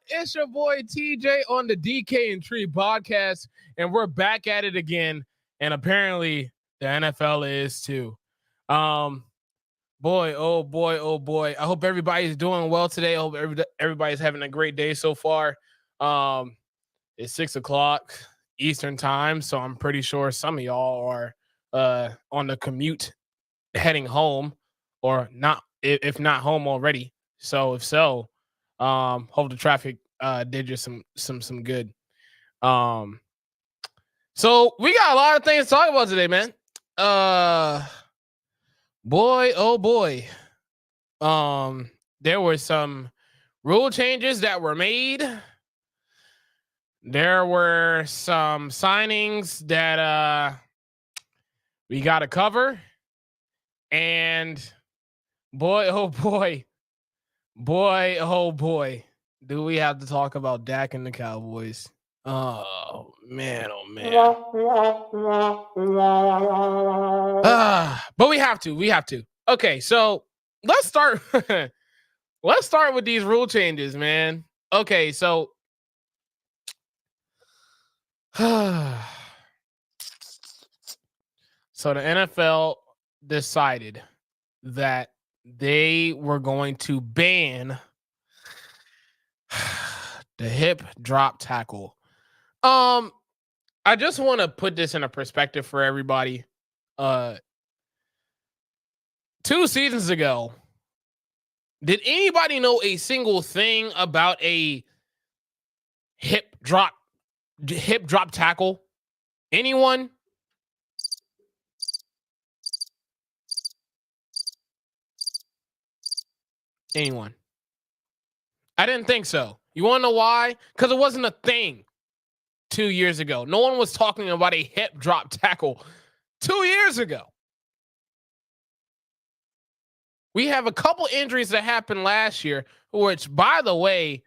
It's your boy TJ on the DK and Tree podcast, and we're back at it again. And apparently, the NFL is too. Um, boy, oh boy, oh boy. I hope everybody's doing well today. I hope everybody's having a great day so far. Um, it's 6 o'clock Eastern time, so I'm pretty sure some of y'all are on the commute heading home, or not, if not home already. So if so, hope the traffic did you some good. Um, so we got a lot of things to talk about today, man. Boy, oh boy. There were some rule changes that were made. There were some signings that we got to cover. And boy, oh boy. Boy, oh boy. Do we have to talk about Dak and the Cowboys? Oh man, oh man. But we have to. We have to. Okay, so let's start. Let's start with these rule changes, man. Okay, so so the NFL decided that they were going to ban the hip drop tackle. I just want to put this in a perspective for everybody. 2 seasons ago, did anybody know a single thing about a hip drop tackle? Anyone? Anyone? I didn't think so. You want to know why? Because it wasn't a thing 2 years ago. No one was talking about a hip drop tackle 2 years ago. We have a couple injuries that happened last year, which, by the way,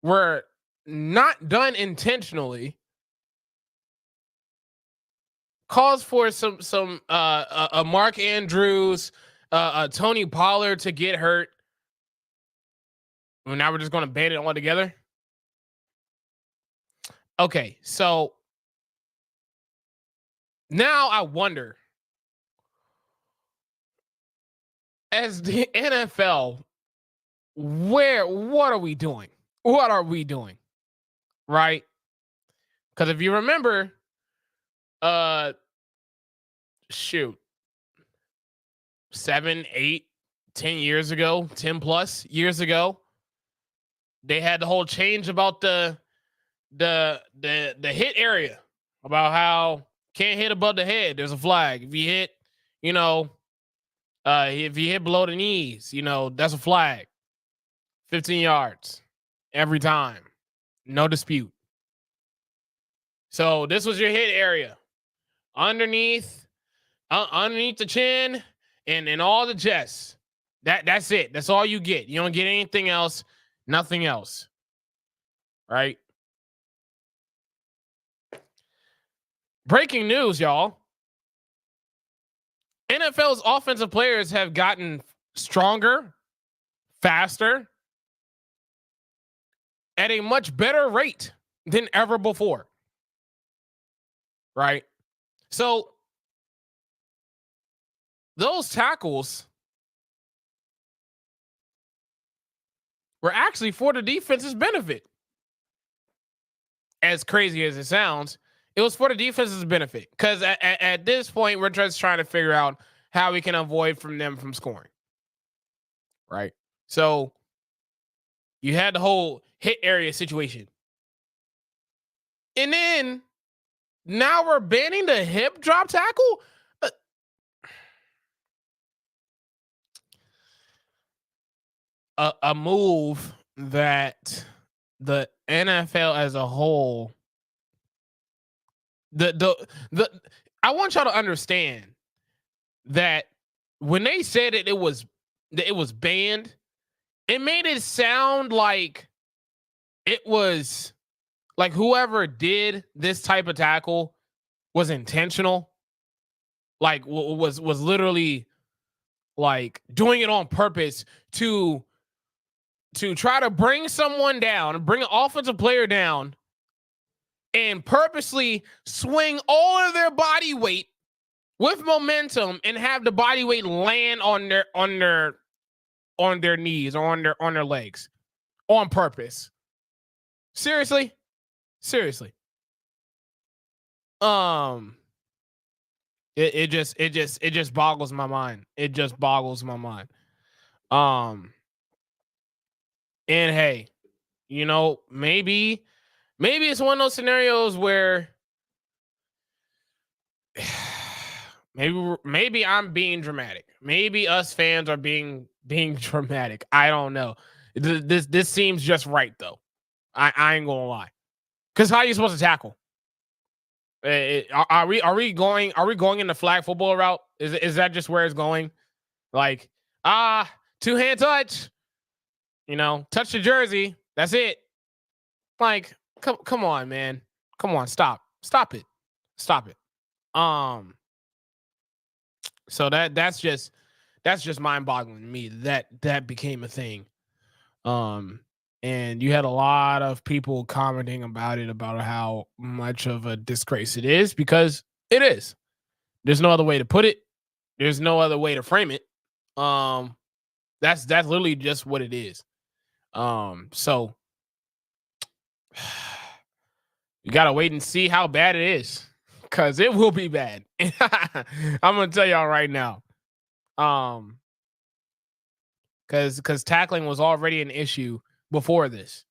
were not done intentionally. Caused for some Mark Andrews, Tony Pollard to get hurt. Well, now we're just going to ban it all together. Okay, so now I wonder, as the NFL, what are we doing? What are we doing? Right? Because if you remember, shoot, 7, 8, 10 years ago, 10 plus years ago, they had the whole change about the hit area, about how can't hit above the head. There's a flag. If you hit, if you hit below the knees, that's a flag. 15 yards every time. No dispute. So this was your hit area. Underneath the chin and all the chest. That's it. That's all you get. You don't get anything else, nothing else. Right? Breaking news, y'all. NFL's offensive players have gotten stronger, faster, at a much better rate than ever before. Right? So those tackles were actually for the defense's benefit. As crazy as it sounds, it was for the defense's benefit. Because at this point, we're just trying to figure out how we can avoid them from scoring. Right? So you had the whole hit area situation. And then now we're banning the hip drop tackle? A move that the NFL as a whole, I want y'all to understand that when they said it was banned, it made it sound like it was like whoever did this type of tackle was intentional, like was literally like doing it on purpose to to try to bring someone down, bring an offensive player down, and purposely swing all of their body weight with momentum and have the body weight land on their knees or on their legs on purpose. Seriously? It just boggles my mind. It just boggles my mind. And hey, maybe it's one of those scenarios where maybe I'm being dramatic. Maybe us fans are being dramatic. I don't know. This seems just right though. I ain't gonna lie. Because how are you supposed to tackle? Are we going in the flag football route? Is that just where it's going? Like, two-hand touch. Touch the jersey. That's it. Like, come on, man. Come on, stop it. So that's just mind-boggling to me that became a thing. And you had a lot of people commenting about it, about how much of a disgrace it is, because it is. There's no other way to put it. There's no other way to frame it. That's literally just what it is. So you gotta wait and see how bad it is, because it will be bad. I'm gonna tell y'all right now. Because tackling was already an issue before this.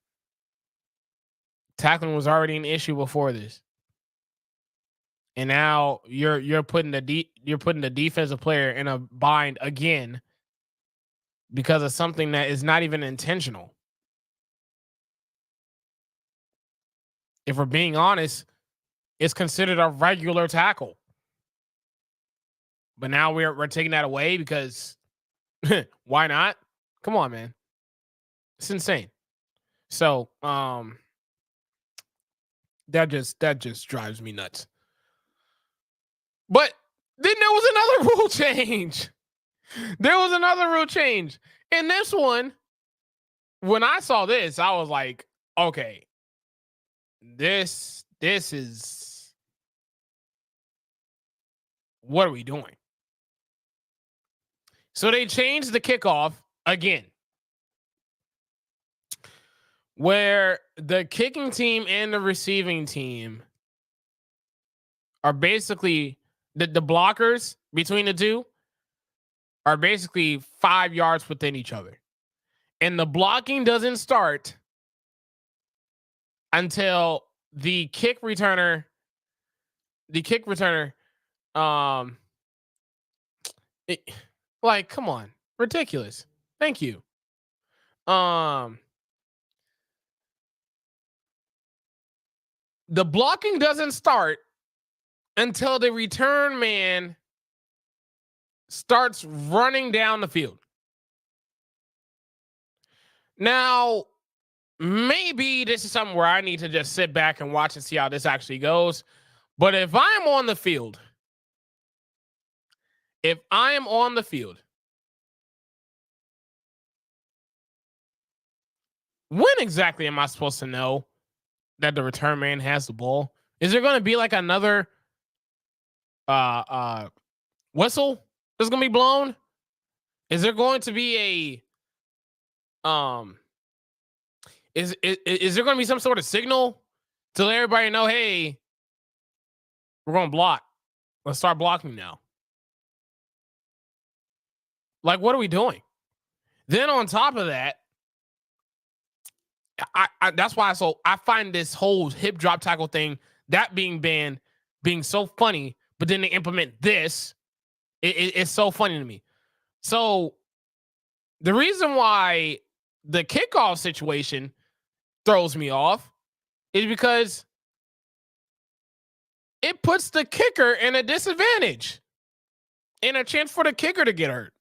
And now you're putting the defensive player in a bind again because of something that is not even intentional. If we're being honest, it's considered a regular tackle. But now we're taking that away because why not? Come on, man. It's insane. So, that just drives me nuts. But then there was another rule change. And this one, when I saw this, I was like, okay, this is, what are we doing? So they changed the kickoff again, where the kicking team and the receiving team are basically the blockers between the two are basically 5 yards within each other. And the blocking doesn't start until the kick returner, like, come on, ridiculous. Thank you. The blocking doesn't start until the return man starts running down the field. Now, maybe this is something where I need to just sit back and watch and see how this actually goes. But if I'm on the field, when exactly am I supposed to know that the return man has the ball? Is there going to be like another whistle that's going to be blown? Is there going to be is there going to be some sort of signal to let everybody know, hey, we're going to block. Let's start blocking now. Like, what are we doing? Then on top of that, I that's why I find this whole hip drop tackle thing, that being banned, being so funny, but then they implement this. It's so funny to me. So the reason why the kickoff situation throws me off is because it puts the kicker in a disadvantage and a chance for the kicker to get hurt.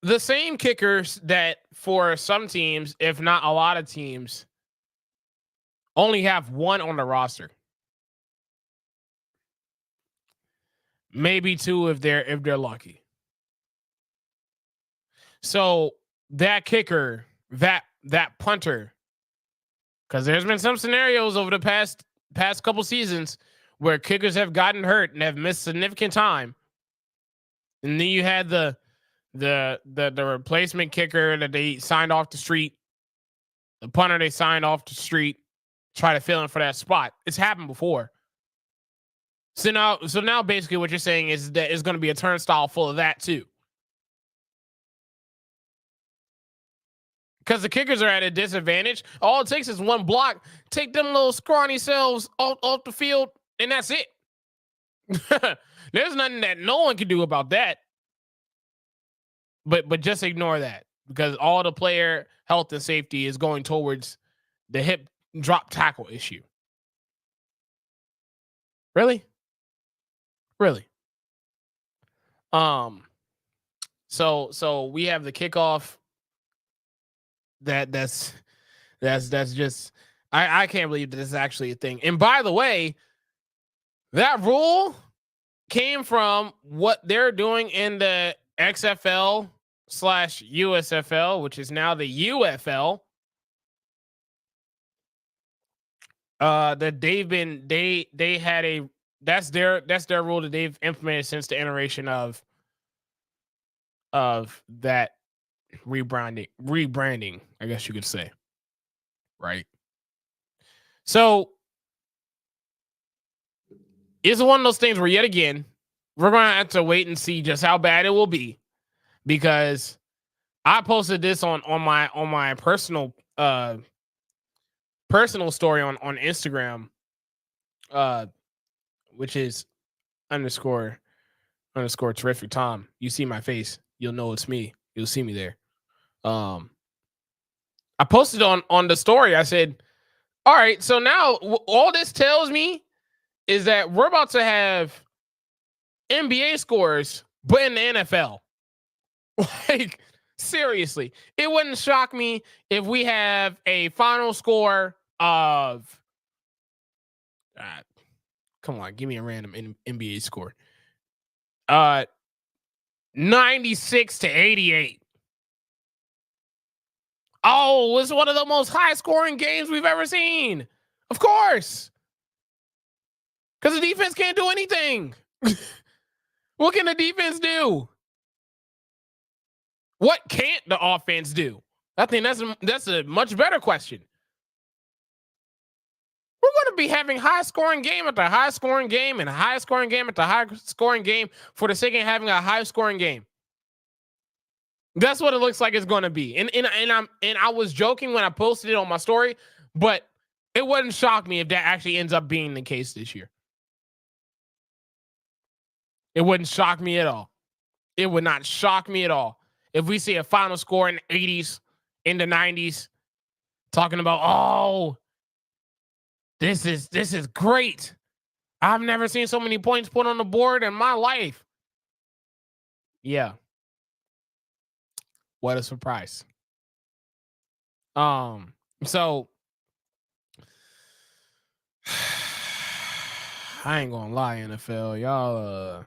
The same kickers that for some teams, if not a lot of teams, only have one on the roster. Maybe two if they're lucky. So that kicker, that punter, because there's been some scenarios over the past couple seasons where kickers have gotten hurt and have missed significant time. And then you had the replacement kicker that they signed off the street, the punter they signed off the street, try to fill in for that spot. It's happened before. So now basically what you're saying is that it's going to be a turnstile full of that too. Because the kickers are at a disadvantage. All it takes is one block, take them little scrawny selves off the field, and that's it. There's nothing that no one can do about that. But just ignore that, because all the player health and safety is going towards the hip drop tackle issue. Really? So we have the kickoff. That's just I can't believe that this is actually a thing. And by the way, that rule came from what they're doing in the XFL/USFL, which is now the UFL. That they had a that's their rule that they've implemented since the iteration of that rebranding, I guess you could say. Right. So it's one of those things where, yet again, we're going to have to wait and see just how bad it will be, because I posted this on my personal story on Instagram, which is underscore terrific Tom. You see my face, you'll know it's me. You'll see me there. I posted on the story. I said, all right, so now all this tells me is that we're about to have NBA scores, but in the NFL. Like, seriously, it wouldn't shock me if we have a final score of come on, give me a random NBA score. 96-88. Oh, it's one of the most high scoring games we've ever seen. Of course. Because the defense can't do anything. What can the defense do? What can't the offense do? I think that's a much better question. We're going to be having high scoring game after high scoring game and high scoring game after high scoring game for the sake of having a high scoring game. That's what it looks like it's going to be. And I was joking when I posted it on my story, but it wouldn't shock me if that actually ends up being the case this year. It wouldn't shock me at all. It would not shock me at all if we see a final score in the 80s, in the 90s, talking about, oh, this is great. I've never seen so many points put on the board in my life. Yeah. What a surprise. So I ain't gonna lie, NFL, y'all.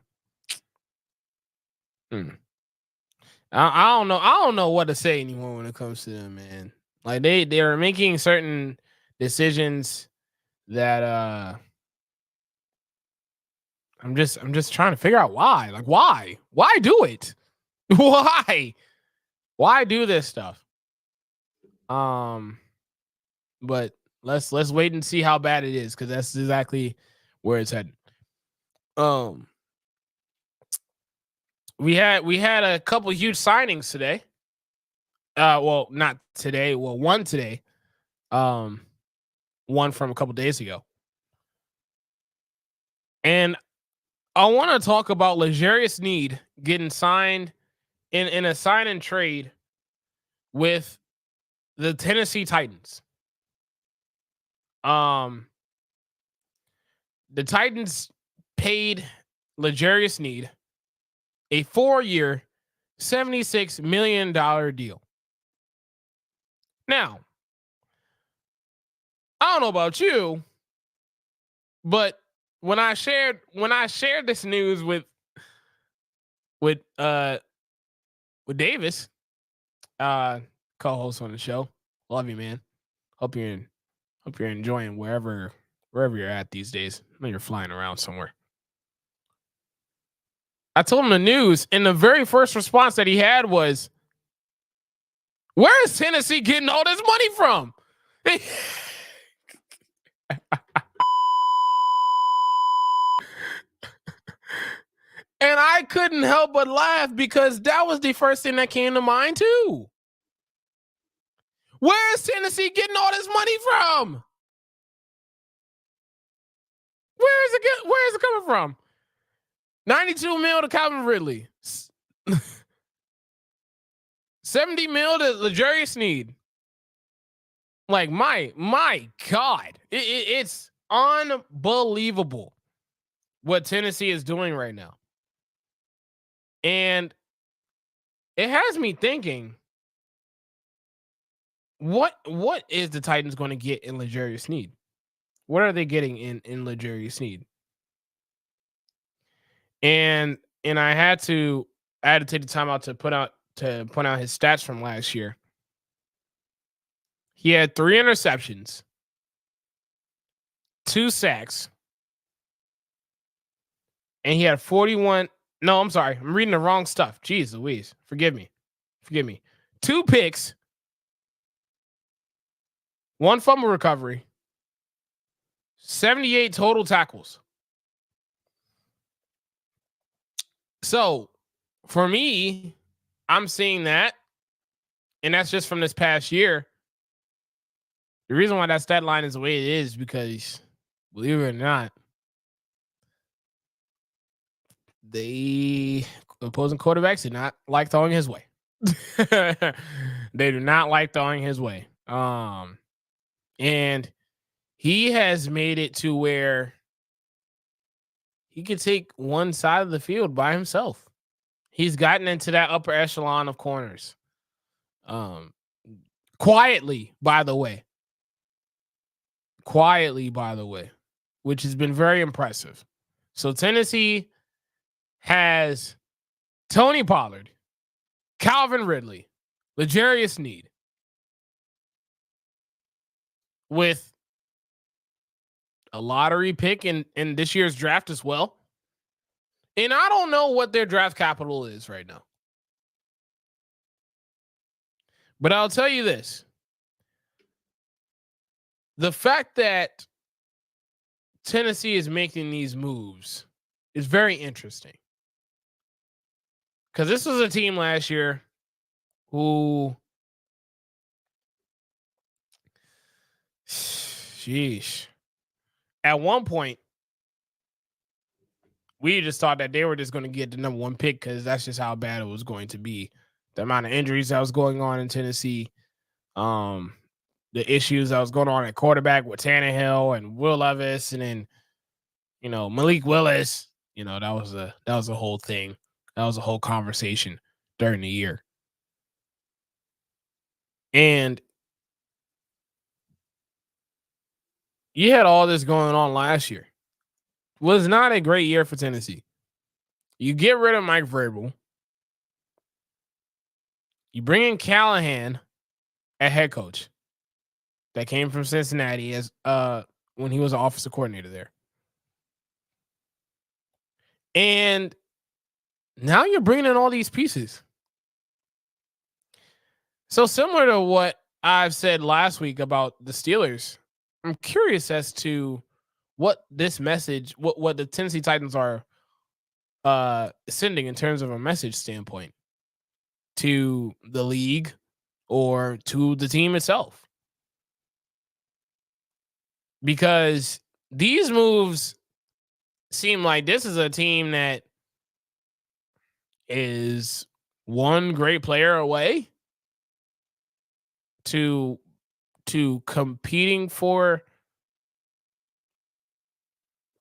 I don't know what to say anymore when it comes to them, man. Like they are making certain decisions that I'm just trying to figure out why. Like why do it? Why do this stuff? But let's wait and see how bad it is, because that's exactly where it's headed. We had a couple huge signings today. Well, not today. Well, one today. One from a couple days ago. And I want to talk about L'Jarius Sneed getting signed in a sign and trade with the Tennessee Titans. The Titans paid L'Jarius Sneed a 4-year, $76 million deal. Now, I don't know about you, but when I shared this news with Davis, co-host on the show. Love you, man. Hope you're enjoying wherever you're at these days. I know you're flying around somewhere. I told him the news, and the very first response that he had was, "Where is Tennessee getting all this money from?" And I couldn't help but laugh because that was the first thing that came to mind too. Where is Tennessee getting all this money from? Where is it coming from? 92 mil to Calvin Ridley. 70 mil to L'Jarius Sneed. Like, my God. It's unbelievable what Tennessee is doing right now. And it has me thinking, what is the Titans going to get in L'Jarius Sneed? What are they getting in L'Jarius Sneed? And I had to take the time out to point out his stats from last year. He had 3 interceptions, 2 sacks, and he had 41. No, I'm sorry. I'm reading the wrong stuff. Jeez Louise. Forgive me. 2 picks, 1 fumble recovery, 78 total tackles. So for me, I'm seeing that, and that's just from this past year. The reason why that stat line is the way it is because, believe it or not, the opposing quarterbacks did not like throwing his way. They do not like throwing his way. And he has made it to where he could take one side of the field by himself. He's gotten into that upper echelon of corners. Quietly, by the way, which has been very impressive. So Tennessee has Tony Pollard, Calvin Ridley, L'Jarius Sneed, with a lottery pick in this year's draft as well. And I don't know what their draft capital is right now. But I'll tell you this. The fact that Tennessee is making these moves is very interesting. Because this was a team last year who, sheesh, at one point, we just thought that they were just going to get the number 1 pick because that's just how bad it was going to be. The amount of injuries that was going on in Tennessee, the issues that was going on at quarterback with Tannehill and Will Levis, and then, Malik Willis. That was a whole thing. That was a whole conversation during the year. And you had all this going on last year. Was not a great year for Tennessee. You get rid of Mike Vrabel. You bring in Callahan at head coach that came from Cincinnati as when he was an offensive coordinator there. And now you're bringing in all these pieces. So similar to what I've said last week about the Steelers, I'm curious as to what this message, what the Tennessee Titans are sending in terms of a message standpoint to the league or to the team itself. Because these moves seem like this is a team that is one great player away to competing for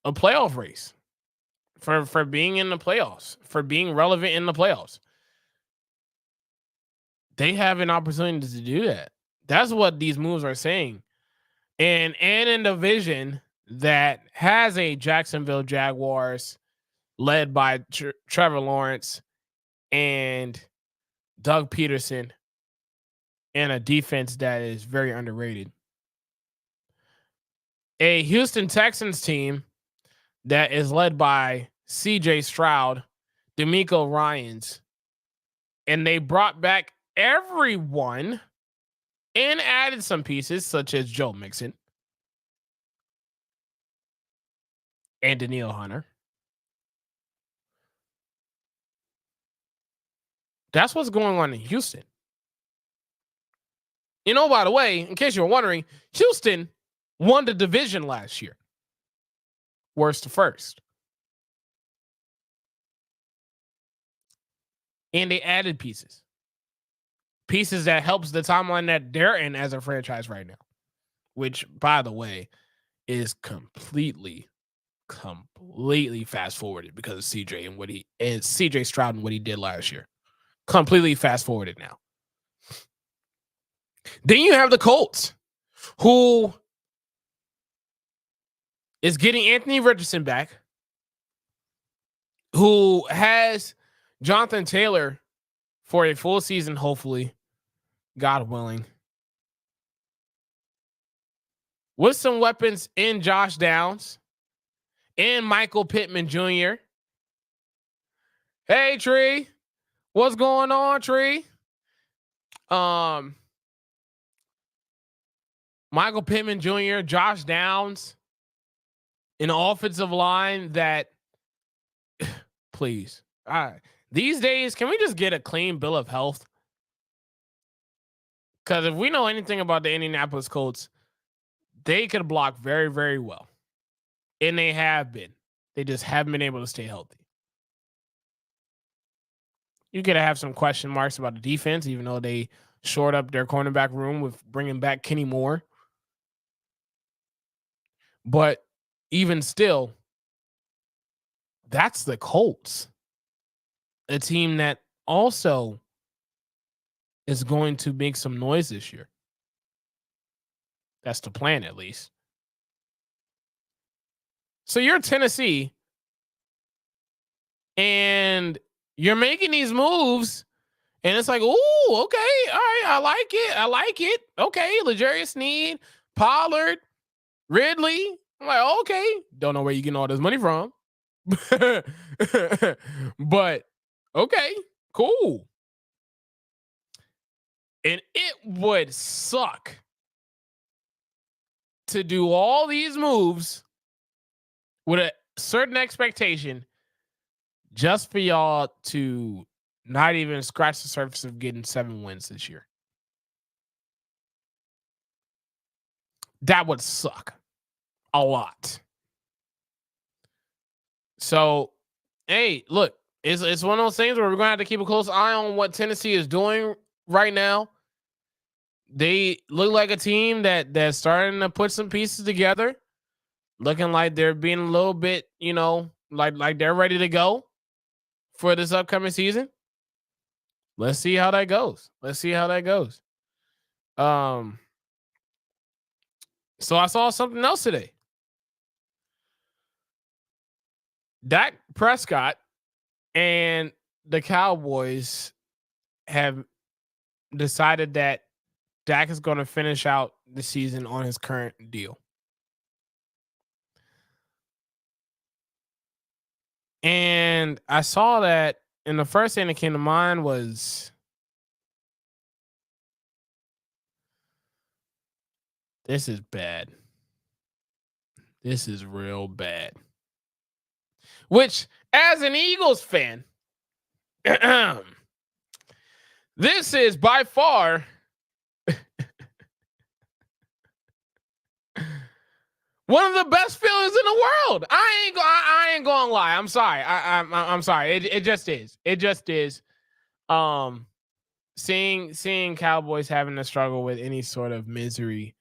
a playoff race, for being in the playoffs, for being relevant in the playoffs. They have an opportunity to do that. That's what these moves are saying. And in a division that has a Jacksonville Jaguars led by Trevor Lawrence and Doug Peterson and a defense that is very underrated. A Houston Texans team that is led by CJ Stroud, D'Amico Ryans, and they brought back everyone and added some pieces such as Joe Mixon and Danielle Hunter. That's what's going on in Houston. You know, by the way, in case you were wondering, Houston won the division last year. Worst to first. And they added pieces. Pieces that helps the timeline that they're in as a franchise right now. Which, by the way, is completely fast forwarded because of CJ and CJ Stroud and what he did last year. Completely fast forwarded now. Then you have the Colts, who is getting Anthony Richardson back, who has Jonathan Taylor for a full season, hopefully, God willing, with some weapons in Josh Downs and Michael Pittman Jr. Hey, Tree. What's going on, Tree? Michael Pittman Jr., Josh Downs, an offensive line that, please, these days, can we just get a clean bill of health? Because if we know anything about the Indianapolis Colts, they could block very, very well. And they have been. They just haven't been able to stay healthy. You could have some question marks about the defense, even though they shored up their cornerback room with bringing back Kenny Moore. But even still, that's the Colts. A team that also is going to make some noise this year. That's the plan, at least. So you're Tennessee, and you're making these moves, and it's like, ooh, okay, all right, I like it. Okay, L'Jarius Sneed, Pollard, Ridley. I'm like, okay, don't know where you getting all this money from, but okay, cool. And it would suck to do all these moves with a certain expectation just for y'all to not even scratch the surface of getting 7 wins this year. That would suck a lot. So, hey, look, it's one of those things where we're going to have to keep a close eye on what Tennessee is doing right now. They look like a team that's starting to put some pieces together, looking like they're being a little bit, like they're ready to go for this upcoming season. Let's see how that goes. So I saw something else today. Dak Prescott and the Cowboys have decided that Dak is going to finish out the season on his current deal. And I saw that, and the first thing that came to mind was, this is bad. This is real bad. Which, as an Eagles fan, this is by far one of the best feelings in the world. I ain't gonna lie. I'm sorry. I'm sorry. It just is. It just is. Seeing Cowboys having to struggle with any sort of misery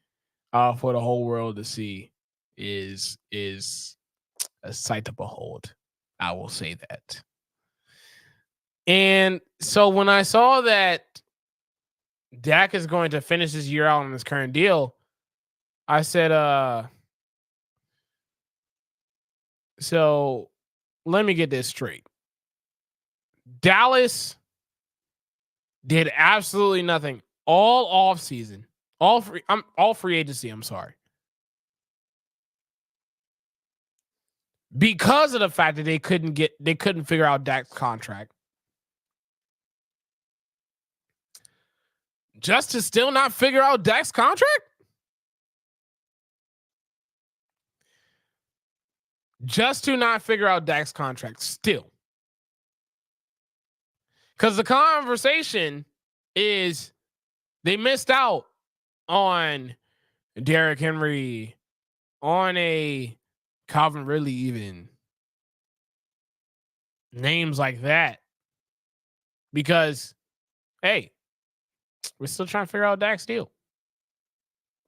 for the whole world to see is a sight to behold. I will say that. And so when I saw that Dak is going to finish his year out on his current deal, I said, so let me get this straight. Dallas did absolutely nothing all off season, all free agency. I'm sorry, because of the fact that they couldn't figure out Dak's contract. Just to still not figure out Dak's contract? Just to not figure out Dak's contract still. Because the conversation is they missed out on Derrick Henry, on a Calvin Ridley, even names like that. Because, hey, we're still trying to figure out Dak's deal.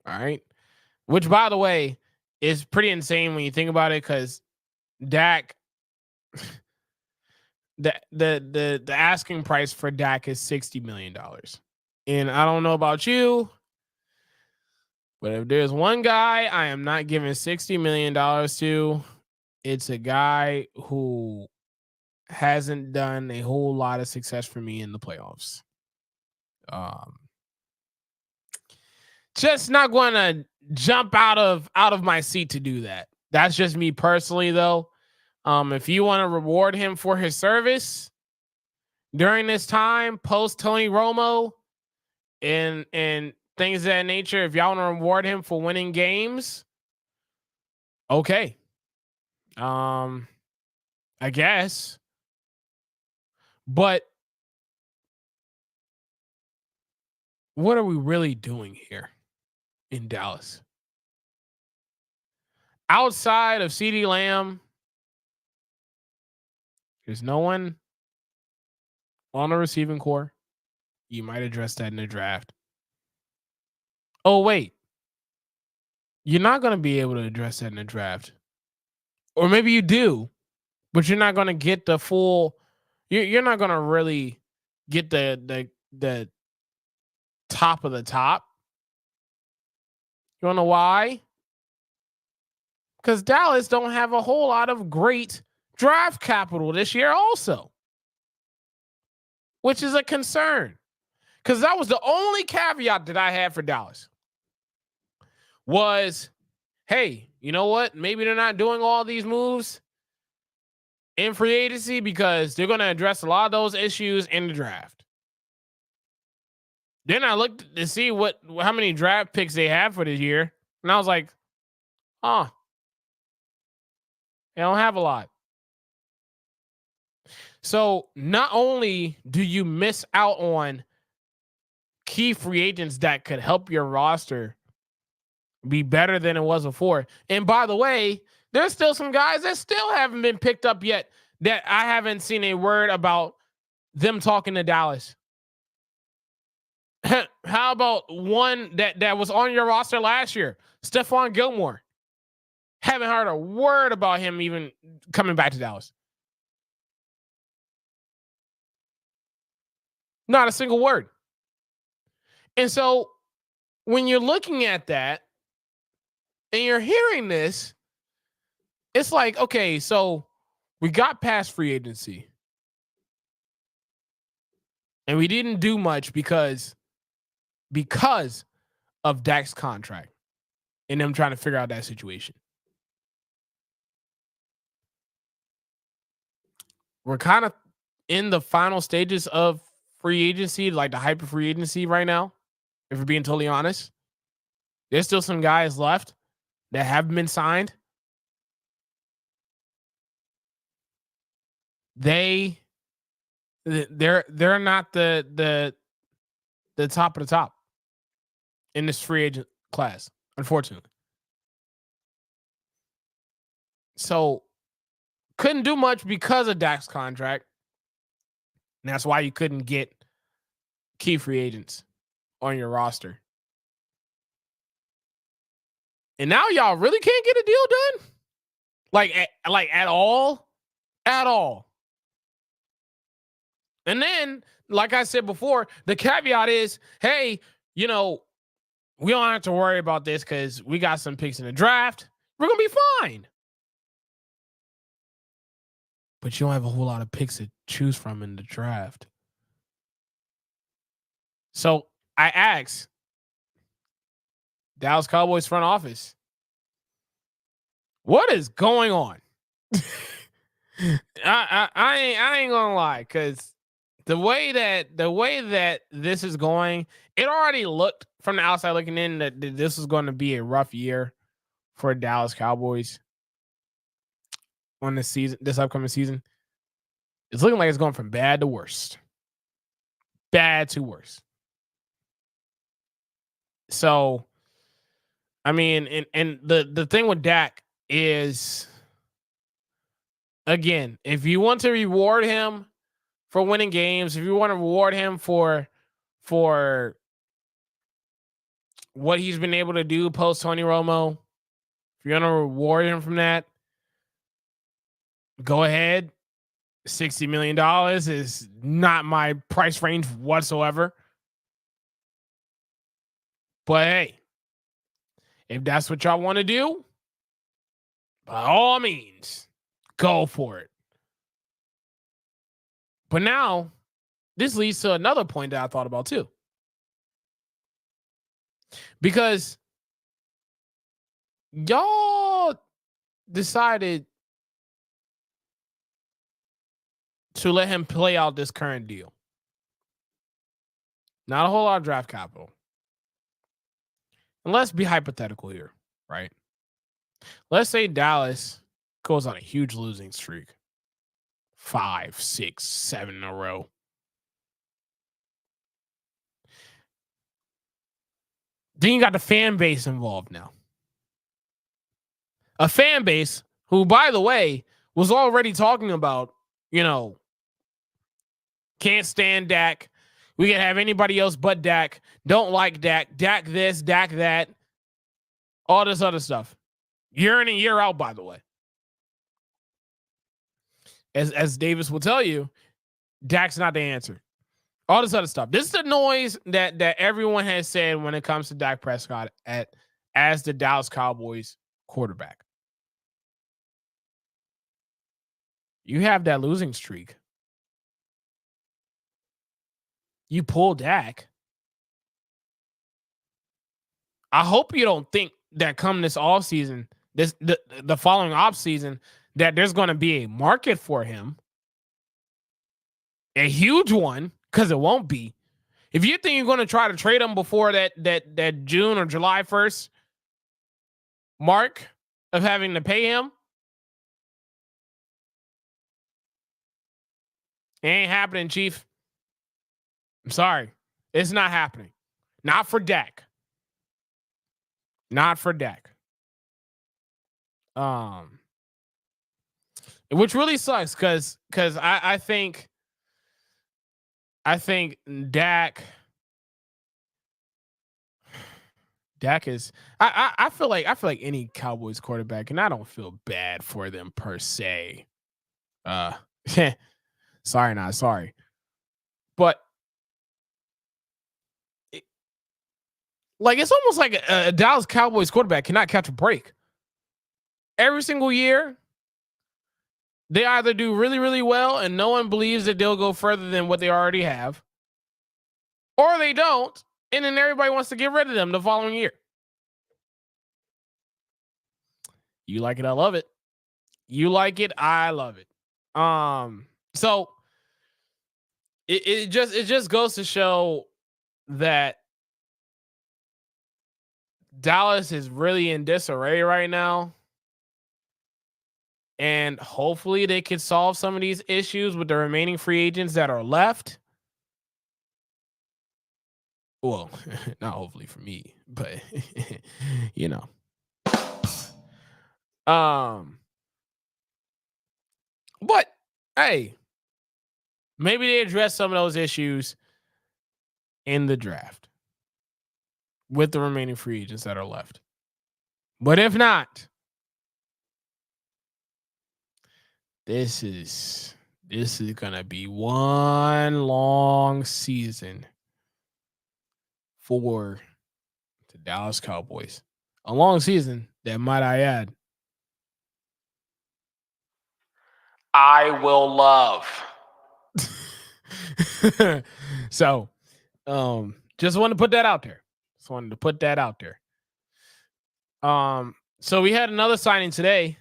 All right. Which, by the way, is pretty insane when you think about it, because Dak, the asking price for Dak is $60 million. And I don't know about you, but if there's one guy I am not giving $60 million to, it's a guy who hasn't done a whole lot of success for me in the playoffs. Just not going to jump out of my seat to do that. That's just me personally, though. If you want to reward him for his service during this time, post Tony Romo and things of that nature, if y'all want to reward him for winning games, okay. I guess. But what are we really doing here in Dallas? Outside of CeeDee Lamb, there's no one on the receiving core. You might address that in the draft. Oh, wait. You're not going to be able to address that in the draft. Or maybe you do, but you're not going to get the full. You're not going to really get the top of the top. You want to know why? Because Dallas don't have a whole lot of great draft capital this year also, which is a concern. Because that was the only caveat that I had for Dallas was, hey, you know what? Maybe they're not doing all these moves in free agency because they're going to address a lot of those issues in the draft. Then I looked to see how many draft picks they have for this year, and I was like, they don't have a lot. So not only do you miss out on key free agents that could help your roster be better than it was before. And by the way, there's still some guys that still haven't been picked up yet that I haven't seen a word about them talking to Dallas. How about one that was on your roster last year, Stephon Gilmore? Haven't heard a word about him even coming back to Dallas. Not a single word. And so when you're looking at that and you're hearing this, it's like, okay, so we got past free agency. And we didn't do much because of Dak's contract and them trying to figure out that situation. We're kind of in the final stages of free agency, like the hyper free agency right now, if we're being totally honest. There's still some guys left that haven't been signed. They're not the top of the top in this free agent class, unfortunately. So couldn't do much because of Dak's contract. And that's why you couldn't get key free agents on your roster. And now y'all really can't get a deal done? Like at all? At all. And then, like I said before, the caveat is, hey, we don't have to worry about this because we got some picks in the draft. We're going to be fine. But you don't have a whole lot of picks to choose from in the draft. So I asked Dallas Cowboys front office, what is going on? I ain't gonna lie, because the way that this is going, it already looked from the outside looking in that this was going to be a rough year for Dallas Cowboys on this upcoming season. It's looking like it's going from bad to worst. Bad to worse. So, I mean, and the thing with Dak is, again, if you want to reward him for winning games, if you want to reward him for what he's been able to do post Tony Romo, if you're gonna reward him from that, go ahead. $60 million is not my price range whatsoever. But hey, if that's what y'all want to do, by all means, go for it. But now, this leads to another point that I thought about too. Because y'all decided to let him play out this current deal. Not a whole lot of draft capital. And let's be hypothetical here, right? Let's say Dallas goes on a huge losing streak. 5, 6, 7 in a row. Then you got the fan base involved now. A fan base who, by the way, was already talking about, can't stand Dak. We can have anybody else but Dak. Don't like Dak. Dak this, Dak that. All this other stuff. Year in and year out, by the way. As Davis will tell you, Dak's not the answer. All this other stuff. This is the noise that everyone has said when it comes to Dak Prescott as the Dallas Cowboys quarterback. You have that losing streak. You pull Dak. I hope you don't think that come this offseason, the following offseason, that there's going to be a market for him. A huge one, because it won't be. If you think you're going to try to trade him before that June or July 1st mark of having to pay him, it ain't happening, Chief. I'm sorry. It's not happening. Not for Dak. Not for Dak. Which really sucks because I think Dak is I feel like any Cowboys quarterback, and I don't feel bad for them per se. Sorry, not sorry. But it's almost like a Dallas Cowboys quarterback cannot catch a break. Every single year, they either do really, really well and no one believes that they'll go further than what they already have, or they don't, and then everybody wants to get rid of them the following year. You like it, I love it. You like it, I love it. So it just goes to show that Dallas is really in disarray right now. And hopefully they can solve some of these issues with the remaining free agents that are left. Well, not hopefully for me, but But hey, maybe they address some of those issues in the draft with the remaining free agents that are left. But if not, this is gonna be one long season for the Dallas Cowboys. A long season that, might I add, I will love. So, Just wanted to put that out there. So we had another signing today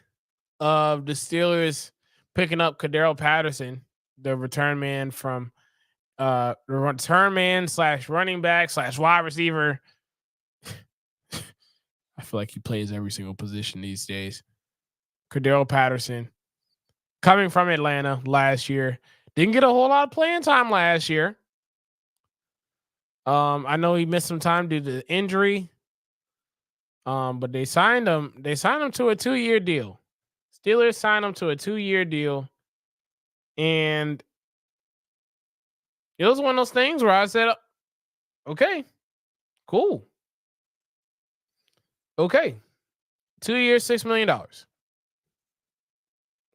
of the Steelers picking up Cordarrelle Patterson, the return man from the return man / running back / wide receiver. I feel like he plays every single position these days. Cordarrelle Patterson, coming from Atlanta last year, didn't get a whole lot of playing time last year. I know he missed some time due to injury. But they signed him. They signed him to a 2-year deal. Steelers signed him to a 2-year deal, and it was one of those things where I said, "Okay, cool, okay, 2 years, $6 million. All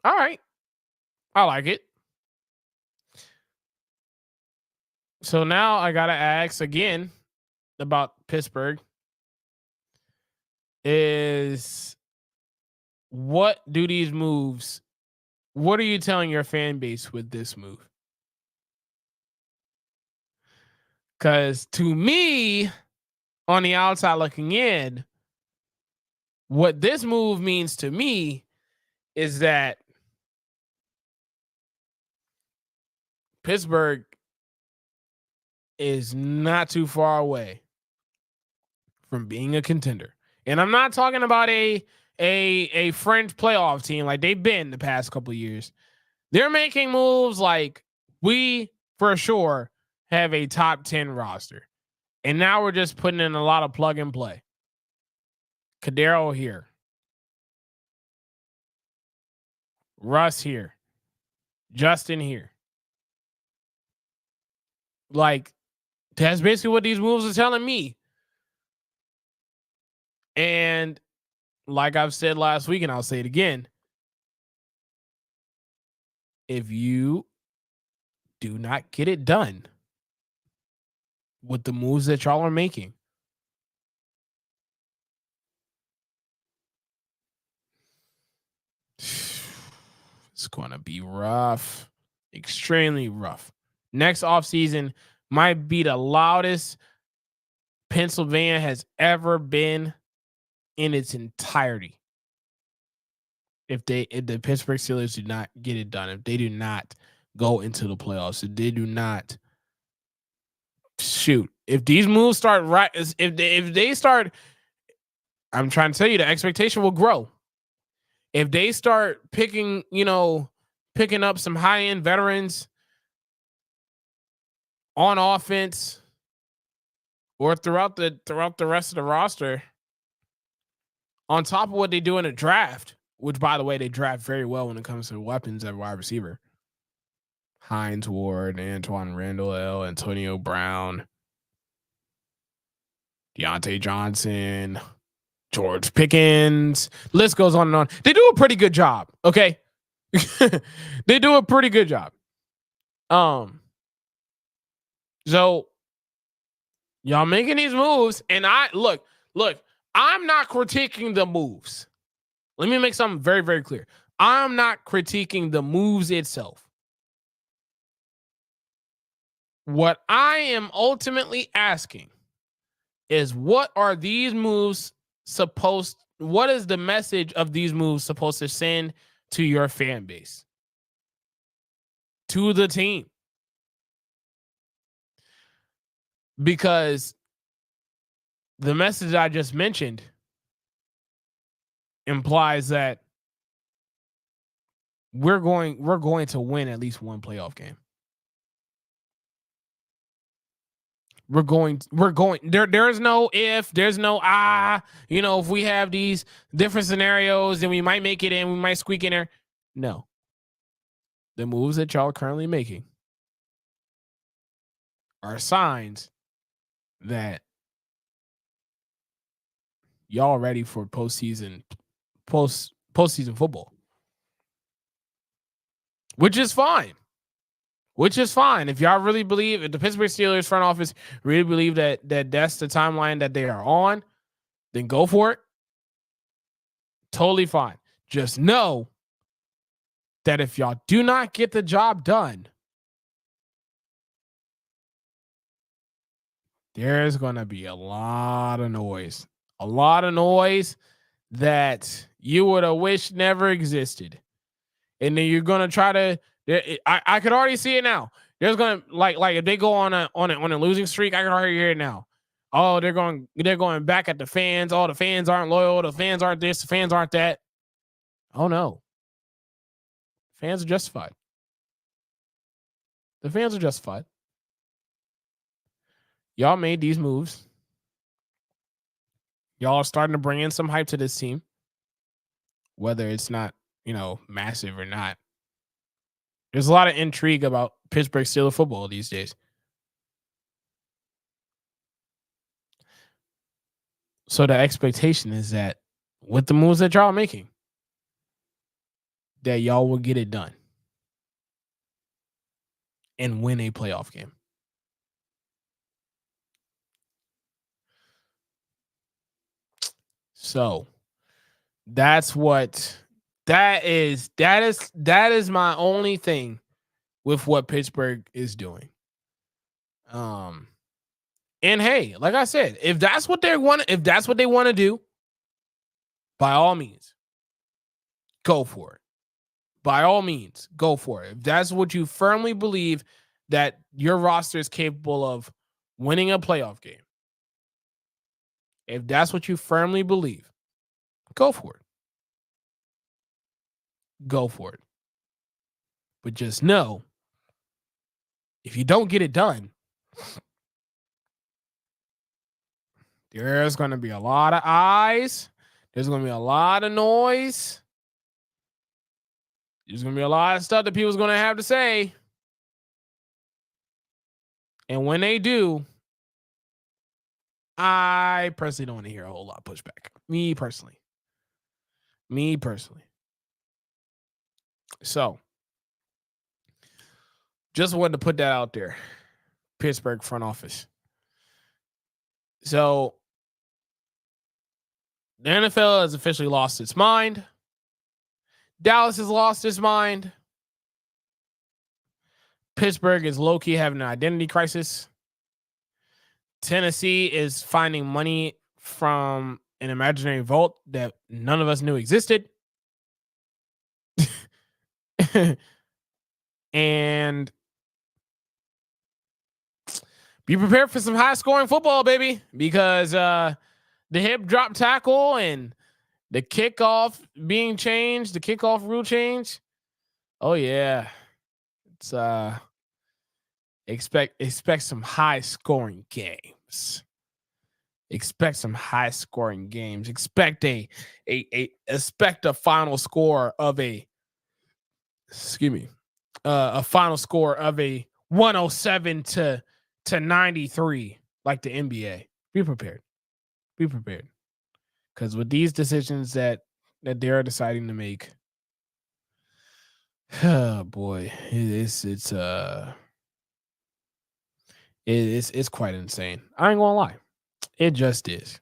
right, I like it." So now I gotta ask again about Pittsburgh. Is what do these moves? What are you telling your fan base with this move? Because to me, on the outside looking in, what this move means to me is that Pittsburgh is not too far away from being a contender. And I'm not talking about a fringe playoff team like they've been the past couple of years. They're making moves like we for sure have a top 10 roster. And now we're just putting in a lot of plug and play. Cordarrelle here. Russ here. Justin here. Like, that's basically what these moves are telling me. And like I've said last week, and I'll say it again, if you do not get it done with the moves that y'all are making, it's going to be rough, extremely rough. Next offseason might be the loudest Pennsylvania has ever been in its entirety. If the Pittsburgh Steelers do not get it done, if they do not go into the playoffs, if they do not shoot, if these moves start right, if they start, I'm trying to tell you, the expectation will grow. If they start picking up some high-end veterans on offense or throughout the rest of the roster, on top of what they do in the draft, which, by the way, they draft very well when it comes to weapons at wide receiver. Hines Ward, Antoine Randall, Antonio Brown, Deontay Johnson, George Pickens. List goes on and on. They do a pretty good job. Okay. They do a pretty good job. So y'all making these moves, and I look, I'm not critiquing the moves. Let me make something very, very clear. I'm not critiquing the moves itself. What I am ultimately asking is, what are these moves what is the message of these moves supposed to send to your fan base, to the team? Because the message I just mentioned implies that we're going to win at least one playoff game. We're going there's no if, there's no if we have these different scenarios, then we might make it in, we might squeak in there. No. The moves that y'all are currently making are signs that y'all ready for postseason football. Which is fine. If y'all really believe, if the Pittsburgh Steelers front office really believe that that's the timeline that they are on, then go for it. Totally fine. Just know that if y'all do not get the job done, there's going to be a lot of noise. A lot of noise that you would have wished never existed. And then you're going to try to I could already see it now. There's going to like if they go on a losing streak, I can already hear it now. Oh, they're going back at the fans. Oh, the fans aren't loyal. The fans aren't this. The fans aren't that. Oh no. Fans are justified. The fans are justified. Y'all made these moves. Y'all are starting to bring in some hype to this team. Whether it's not, massive or not. There's a lot of intrigue about Pittsburgh Steelers football these days. So the expectation is that with the moves that y'all are making, that y'all will get it done and win a playoff game. So that is my only thing with what Pittsburgh is doing. And hey, like I said, if that's what they want to do, by all means, go for it. By all means, go for it. If that's what you firmly believe that your roster is capable of winning a playoff game, if that's what you firmly believe, go for it. Go for it. But just know, if you don't get it done, there's going to be a lot of eyes. There's going to be a lot of noise. There's going to be a lot of stuff that people's going to have to say. And when they do, I personally don't want to hear a whole lot of pushback. Me personally. So, just wanted to put that out there. Pittsburgh front office. So, the NFL has officially lost its mind. Dallas has lost its mind. Pittsburgh is low-key having an identity crisis. Tennessee is finding money from an imaginary vault that none of us knew existed. And be prepared for some high-scoring football, baby, because the hip drop tackle and the kickoff being changed, the kickoff rule change. Oh yeah. It's expect some high-scoring games. Expect some high-scoring games. Expect a final score of a final score of a 107 to 93, like the NBA. Be prepared. Be prepared. Because with these decisions that they're deciding to make, oh boy, it's quite insane. I ain't gonna lie. It just is.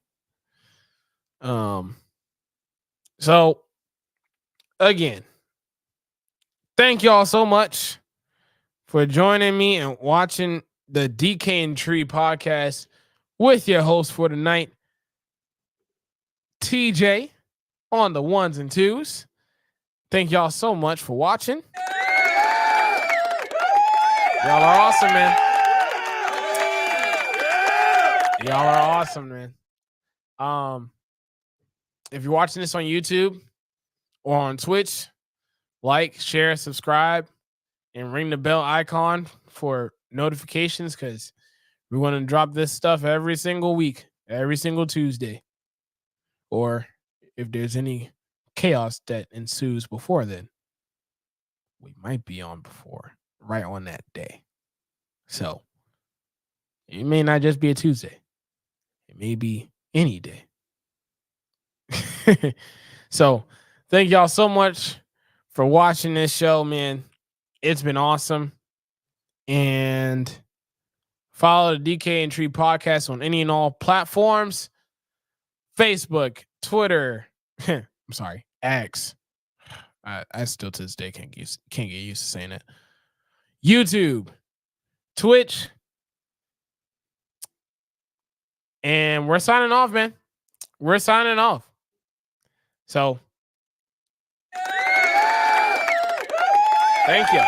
So again, thank y'all so much for joining me and watching the DK and Tree podcast with your host for tonight, TJ, on the ones and twos. Thank y'all so much for watching. Y'all are awesome, man. Y'all are awesome, man. If you're watching this on YouTube or on Twitch, like, share, subscribe, and ring the bell icon for notifications, because we're going to drop this stuff every single week, every single Tuesday. Or if there's any chaos that ensues before then, we might be on before, right on that day. So it may not just be a Tuesday. It may be any day. So thank y'all so much for watching this show, man. It's been awesome. And follow the DK and Tree podcast on any and all platforms. Facebook, Twitter, I'm sorry, X. I still to this day can't get used to saying it. YouTube, Twitch, And we're signing off, man. We're signing off. So thank you.